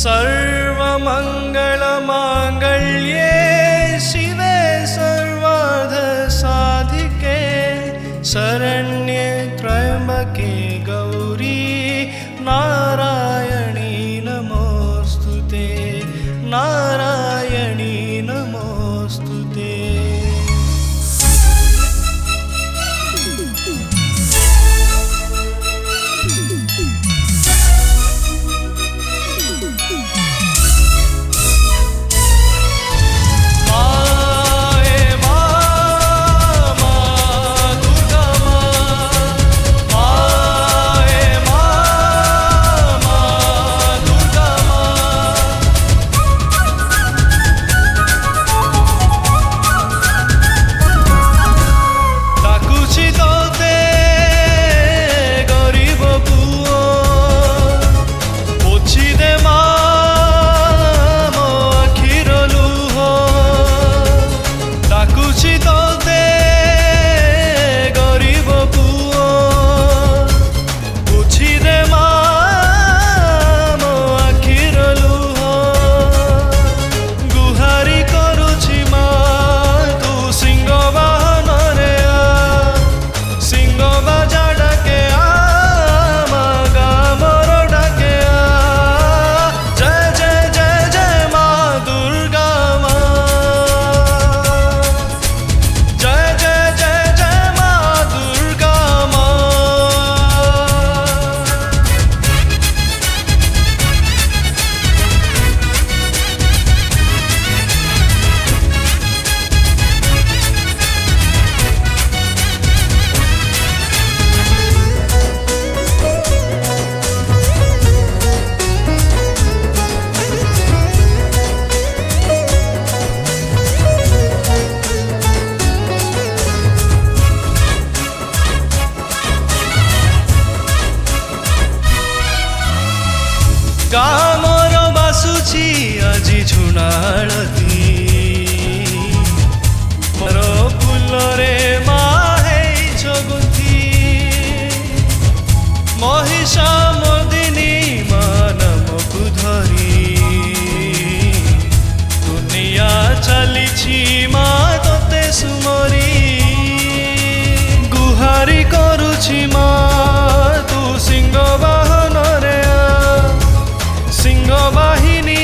सर्वमङ्गलमाङ्गल्ये शिवे सर्वार्थसाधिके शरण्ये त्र्यम्बके गौरी नारायणी नमोऽस्तुते नारायणी नमोऽस्तुते। गामर बासुची आजी झुणाळती मोर फुलरे माहे छगुंथी महिषा मर्दिनी मानवकु धरी दुनिया चलीछि मा तोते सुमरी गुहारी करुछि मा तू सिंह वाहन रे सिंह बाहिनी